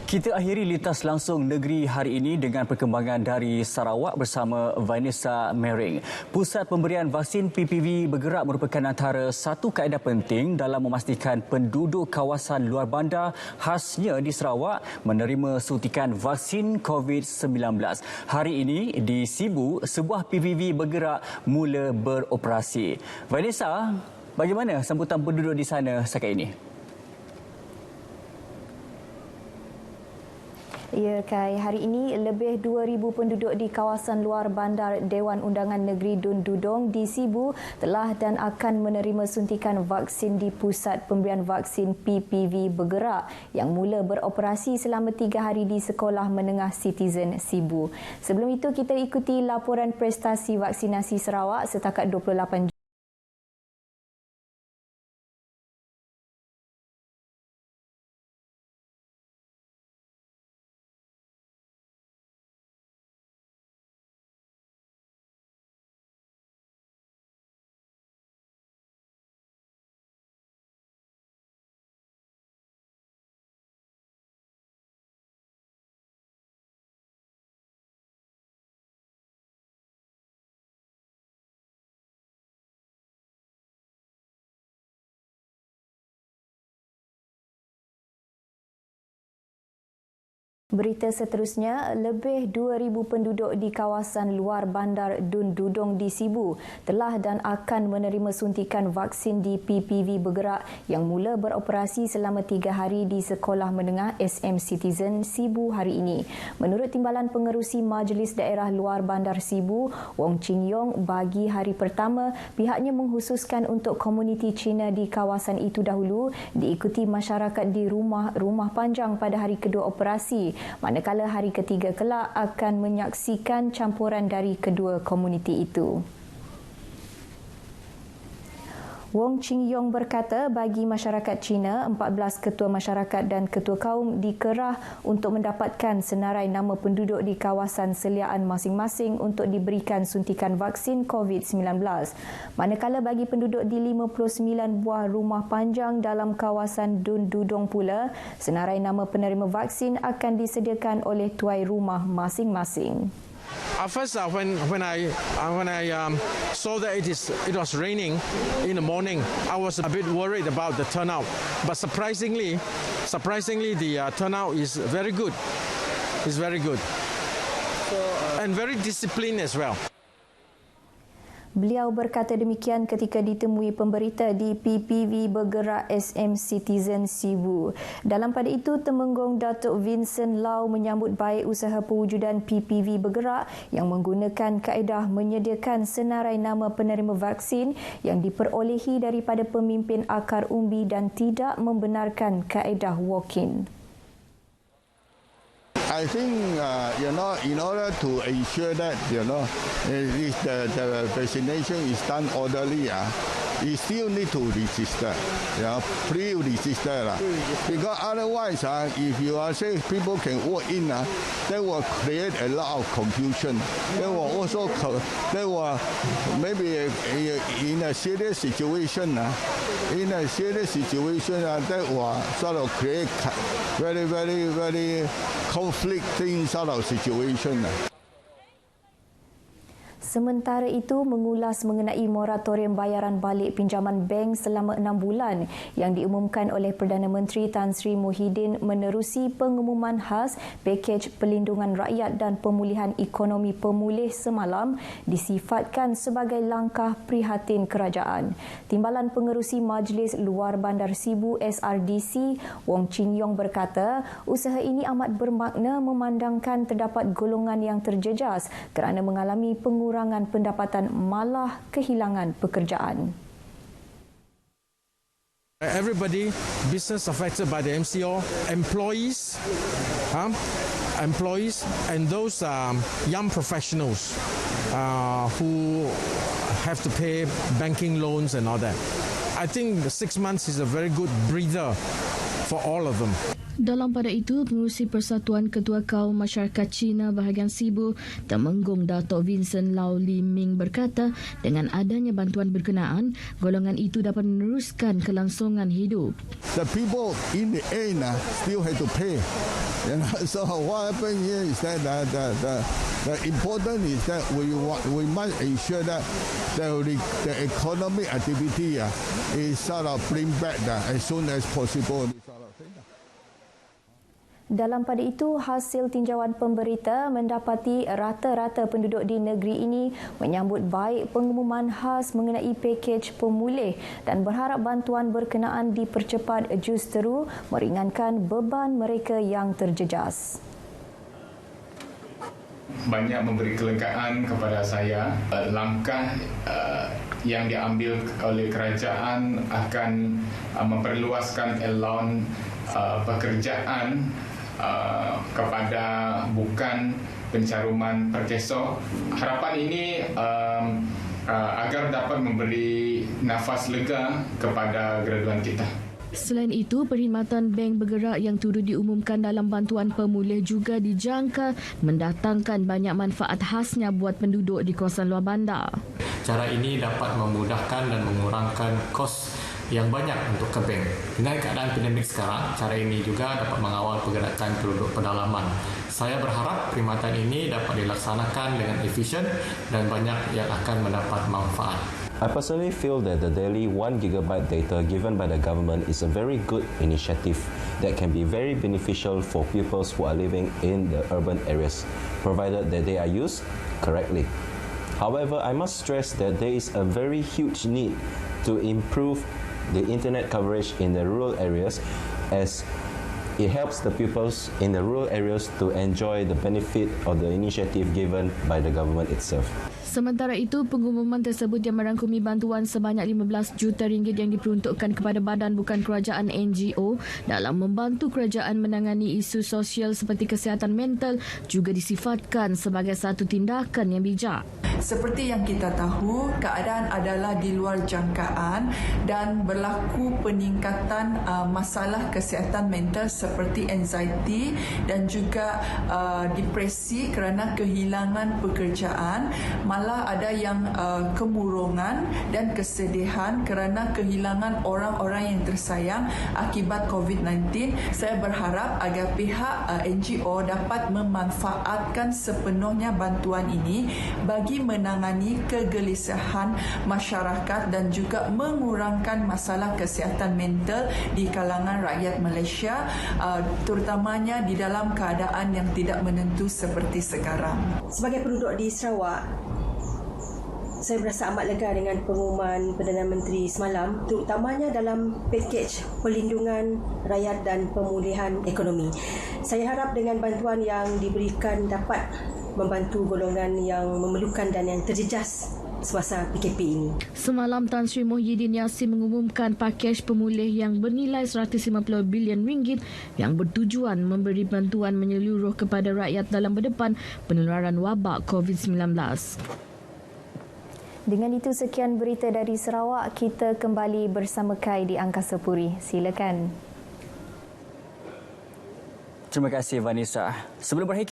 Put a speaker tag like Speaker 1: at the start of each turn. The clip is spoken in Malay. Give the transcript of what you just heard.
Speaker 1: Kita akhiri lintas langsung negeri hari ini dengan perkembangan dari Sarawak bersama Vanessa Mering. Pusat Pemberian Vaksin PPV bergerak merupakan antara satu kaedah penting dalam memastikan penduduk kawasan luar bandar khasnya di Sarawak menerima suntikan vaksin COVID-19. Hari ini di Sibu, sebuah PPV bergerak mula beroperasi. Vanessa, bagaimana sambutan penduduk di sana setakat ini?
Speaker 2: Ya, Kai. Hari ini, lebih 2,000 penduduk di kawasan luar bandar Dewan Undangan Negeri Dun Dudong di Sibu telah dan akan menerima suntikan vaksin di Pusat Pemberian Vaksin PPV bergerak yang mula beroperasi selama 3 hari di Sekolah Menengah Citizen Sibu. Sebelum itu, kita ikuti laporan prestasi vaksinasi Sarawak setakat 28 Berita seterusnya, lebih 2,000 penduduk di kawasan luar bandar Dun Dudong di Sibu telah dan akan menerima suntikan vaksin di PPV bergerak yang mula beroperasi selama 3 hari di Sekolah Menengah SM Citizen Sibu hari ini. Menurut Timbalan Pengerusi Majlis Daerah Luar Bandar Sibu, Wong Ching Yong, bagi hari pertama, pihaknya menghususkan untuk komuniti Cina di kawasan itu dahulu diikuti masyarakat di rumah panjang pada hari kedua operasi. Manakala hari ketiga kelak akan menyaksikan campuran dari kedua komuniti itu. Wong Ching Yong berkata bagi masyarakat Cina, 14 ketua masyarakat dan ketua kaum dikerah untuk mendapatkan senarai nama penduduk di kawasan seliaan masing-masing untuk diberikan suntikan vaksin COVID-19. Manakala bagi penduduk di 59 buah rumah panjang dalam kawasan Dun Dudong pula, senarai nama penerima vaksin akan disediakan oleh tuai rumah masing-masing.
Speaker 3: First, when I saw that it was raining in the morning, I was a bit worried about the turnout. But surprisingly, the turnout is very good. It's very good, and very disciplined as well.
Speaker 2: Beliau berkata demikian ketika ditemui pemberita di PPV Bergerak SM Citizen Sibu. Dalam pada itu, Temenggung Datuk Vincent Lau menyambut baik usaha pewujudan PPV Bergerak yang menggunakan kaedah menyediakan senarai nama penerima vaksin yang diperolehi daripada pemimpin akar umbi dan tidak membenarkan kaedah walk-in.
Speaker 4: I think, in order to ensure that, if the vaccination is done orderly, you still need to register, pre-register. Because otherwise, if you say people can walk in, that will create a lot of confusion. That will maybe in a serious situation, that will sort of create very, very, very conflicting sort of situation.
Speaker 2: Sementara itu, mengulas mengenai moratorium bayaran balik pinjaman bank selama 6 bulan yang diumumkan oleh Perdana Menteri Tan Sri Muhyiddin menerusi pengumuman khas pakej pelindungan rakyat dan pemulihan ekonomi pemulih semalam disifatkan sebagai langkah prihatin kerajaan. Timbalan Pengerusi Majlis Luar Bandar Sibu SRDC, Wong Ching Yong berkata, usaha ini amat bermakna memandangkan terdapat golongan yang terjejas kerana mengalami pengurangan pendapatan malah kehilangan pekerjaan.
Speaker 3: Everybody, business affected by the MCO, employees and those young professionals who have to pay banking loans and all that. I think the 6 months is a very good breather for all of them.
Speaker 5: Dalam pada itu, Pengerusi Persatuan Ketua Kaum Masyarakat Cina bahagian Sibu, Temenggung Datuk Vincent Lau Lim Ming berkata, dengan adanya bantuan berkenaan, golongan itu dapat meneruskan kelangsungan hidup.
Speaker 4: The people in the end still have to pay. So what happened here is that the important is that we must ensure that the economic activity is sort of bring back as soon as possible.
Speaker 2: Dalam pada itu, hasil tinjauan pemberita mendapati rata-rata penduduk di negeri ini menyambut baik pengumuman khas mengenai pakej pemulih dan berharap bantuan berkenaan dipercepat justeru meringankan beban mereka yang terjejas.
Speaker 6: Banyak memberi kelegaan kepada saya. Langkah yang diambil oleh kerajaan akan memperluaskan allowance pekerjaan kepada bukan pencaruman perkeso. Harapan ini agar dapat memberi nafas lega kepada graduan kita.
Speaker 5: Selain itu, perkhidmatan bank bergerak yang turut diumumkan dalam bantuan pemulih juga dijangka mendatangkan banyak manfaat khasnya buat penduduk di kawasan luar bandar.
Speaker 7: Cara ini dapat memudahkan dan mengurangkan kos yang banyak untuk ke bank. Dengan keadaan pandemik sekarang, cara ini juga dapat mengawal pergerakan penduduk pedalaman. Saya berharap perkhidmatan ini dapat dilaksanakan dengan efisien dan banyak yang akan mendapat manfaat.
Speaker 8: I personally feel that the daily 1 GB data given by the government is a very good initiative that can be very beneficial for pupils who are living in the urban areas, provided that they are used correctly. However, I must stress that there is a very huge need to improve the internet coverage in the rural areas, as it helps the pupils in the rural areas to enjoy the benefit of the initiative given by the government itself.
Speaker 5: Sementara itu, pengumuman tersebut yang merangkumi bantuan sebanyak 15 juta ringgit yang diperuntukkan kepada badan bukan kerajaan NGO dalam membantu kerajaan menangani isu sosial seperti kesihatan mental juga disifatkan sebagai satu tindakan yang bijak.
Speaker 9: Seperti yang kita tahu, keadaan adalah di luar jangkaan dan berlaku peningkatan masalah kesihatan mental seperti anxiety dan juga depresi kerana kehilangan pekerjaan. Malah ada yang kemurungan dan kesedihan kerana kehilangan orang-orang yang tersayang akibat COVID-19. Saya berharap agar pihak NGO dapat memanfaatkan sepenuhnya bantuan ini bagi menangani kegelisahan masyarakat dan juga mengurangkan masalah kesihatan mental di kalangan rakyat Malaysia, terutamanya di dalam keadaan yang tidak menentu seperti sekarang.
Speaker 10: Sebagai penduduk di Sarawak, saya berasa amat lega dengan pengumuman Perdana Menteri semalam, terutamanya dalam pakej perlindungan rakyat dan pemulihan ekonomi. Saya harap dengan bantuan yang diberikan dapat membantu golongan yang memerlukan dan yang terjejas semasa PKP ini.
Speaker 5: Semalam, Tan Sri Muhyiddin Yassin mengumumkan pakej pemulih yang bernilai 150 bilion ringgit yang bertujuan memberi bantuan menyeluruh kepada rakyat dalam berdepan penularan wabak COVID-19.
Speaker 2: Dengan itu, sekian berita dari Sarawak. Kita kembali bersama Kai di Angkasa Puri. Silakan.
Speaker 1: Terima kasih, Vanessa. Sebelum berakhir,